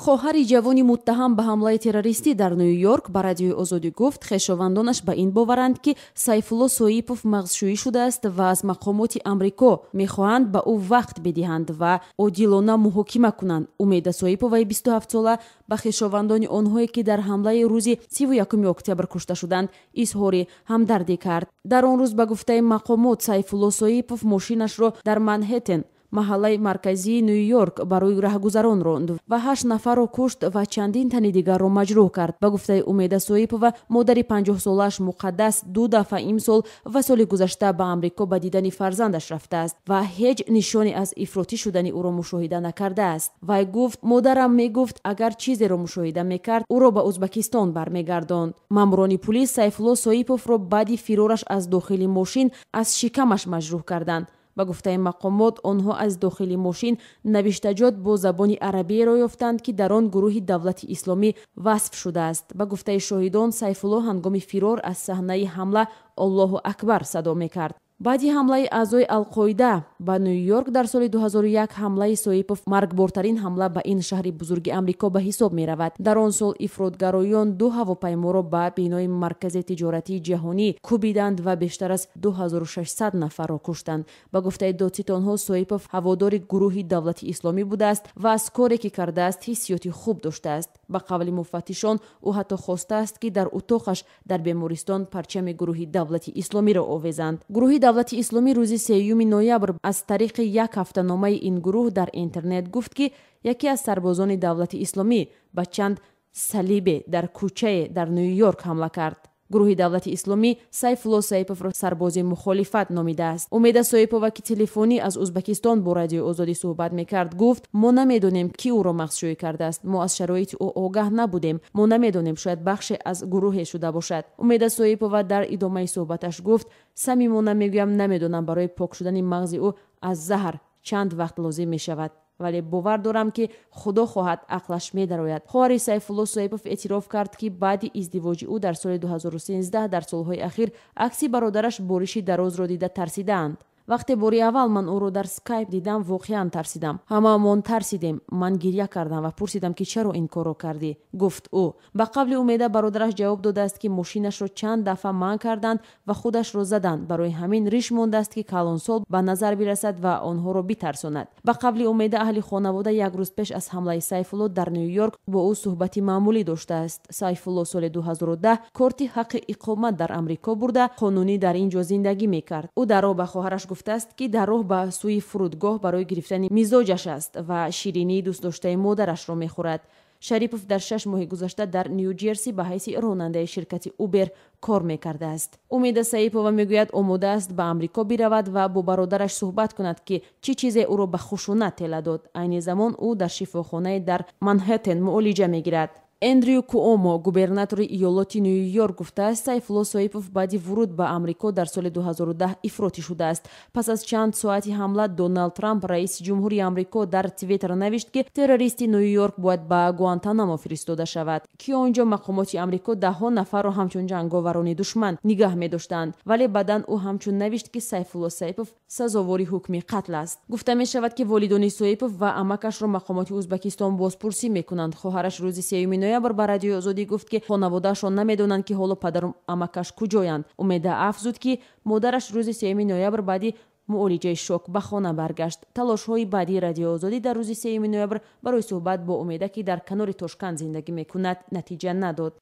خواهر جوانی متهم به حمله تروریستی در نیویورک به رادیوی آزادی گفت خویشاوندانش به این باورند که سیفالله سویپوف مغزشویی شده است و از مقامات آمریکا میخواهند به او وقت بدهند و عادلانه محاکمه کنند. امید سویپوف 27 ساله به خویشاوندان آنهایی که در حمله روز 31 اکتبر کشته شدند اظهار همدردی کرد. در آن روز به گفته مقامات سیفالله سویپوف ماشینش را در منهتن محله مرکزی نیویورک برای راهگذران راند و 8 نفر را کشت و چندین تن دیگر را مجروح کرد. به گفته امید سویپوف مادر 50 سالش مقدس 2 دفعه امسال و سال گذشته به آمریکا به دیدن فرزندش رفته است و هیچ نشانی از افراطی شدن او را مشاهده نکرده است. وی گفت مادرم میگفت اگر چیزی را مشاهده میکرد او را به ازبکستان برمیگرداند. ماموران پلیس سیفالله سویپوف را بعد فرارش از داخل ماشین از شکمش مجروح کردند. به گفته مقامات آنها از داخل ماشین نوشتجات با زبان عربی را یافتند که در آن گروه دولت اسلامی وصف شده است. به گفته شاهدان سیفالله هنگام فرار از صحنه حمله الله اکبر صدا میکرد. بعد حمله اعضای القاعده به نیویورک در سال 2001 حمله سویپوف مرگبارترین حمله به این شهر بزرگ آمریکا به حساب می رود. در آن سال افراطگرایان 2 هواپیما را به بنای مرکز تجارتی جهانی کوبیدند و بیشتر از 2600 نفر را کشتند. به گفته دادستانها سویپوف هوادار گروه دولت اسلامی بوده است و از کاری که کرده است حسیاتی خوب داشته است. به قول مفتشان او حتی خواسته است که در اتاقش در بیمارستان پرچم گروه دولت اسلامی را آویزند. گروه دولت اسلامی روز 3 نوامبر از طریق یک هفته‌نامه این گروه در اینترنت گفت که یکی از سربازان دولت اسلامی به چند صلیب در کوچه در نیویورک حمله کرد. گروه دولت اسلامی سیفالله سویپوف را سرباز مخالفت نامیده است. امید سویپوف که تلفنی از ازبکستان با رادیو آزادی صحبت میکرد گفت ما نمیدونیم کی او را مغزشویی کرده است. ما از شرایط او آگاه نبودیم. ما نمیدونیم شاید بخشی از گروه شده باشد. امید سویپوف در ادامه صحبتش گفت صمیمانه میگویم نمیدونم برای پاک شدن مغز او از زهر چند وقت لازم میشود، ولی باور دارم که خدا خواهد عقلش می درآید. خواهر سیفالله سویپوف اعتراف کرد که بعد ازدواج او در سال 2013 در سالهای اخیر عکس برادرش بورش دراز را دیده ترسیدند. وقتی باری اول من او را در اسکایپ دیدم واقعا ترسیدم. هممون ترسیدیم. من گریه کردم و پرسیدم که چرا این کارو کردی؟ گفت او. به قبل امید برادرش جواب داده است که ماشینش را چند دفعه منع کردند و خودش را زدند. برای همین ریش مانده است که کلانسال به نظر برسد و آنها را بترساند. به قبل امید اهل خانواده یک روز پیش از حمله سیفالله در نیویورک با او صحبت معمولی داشته است. سیفالله سال 2010 کارت حق اقامت در آمریکا برده قانونی در اینجا زندگی میکرد. او در راه به خواهرش گفته است که در راه به سوی فرودگاه برای گرفتن مزاجش است و شیرینی دوست داشته مادرش را میخورد. شریپوف در 6 ماه گذشته در نیوجرسی به حیث راننده شرکت اوبر کار میکرده است. امید سویپوف میگوید آماده است به آمریکا برود و با برادرش صحبت کند که چه چیزی او را به خشونت طلع داد. عین زمان او در شفاخانه در منهتن معالجه میگیرد. اندریو کوئومو گوبرناتور ایالت نیویورک گفته است سیفالله سویپوف بعد ورود به آمریکا در سال 2010 افراطی شده است. پس از چند ساعتی حمله دونالد ترامپ رئیس جمهوری آمریکا در توییتر نوشت که تروریست نیویورک باید به گوانتانامو فرستاده شود که آنجا مقامات آمریکا 10 نفر را همچون جنگاوران دشمن نگاه می‌داشتند، ولی بعداً او همچون نوشت که سیفالله سویپوف سزاوار حکم قتل است. گفته می شود که والدین سویپوف و عمکش را مقامات ازبکستان بازپرسی می‌کنند. خواهرش روز 3 نوامبر به رادیو آزادی گفت که خانواده‌شان نمی‌دانند که حالا پدر و عمکش کجایند. امید افزود که مادرش روز 3 نوامبر بعد معالجه شوک به خانه برگشت. تلاش‌های بعدی رادیو آزادی در روز 3 نوامبر برای صحبت با امید که در کنار تاشکند زندگی می‌کند نتیجه نداد.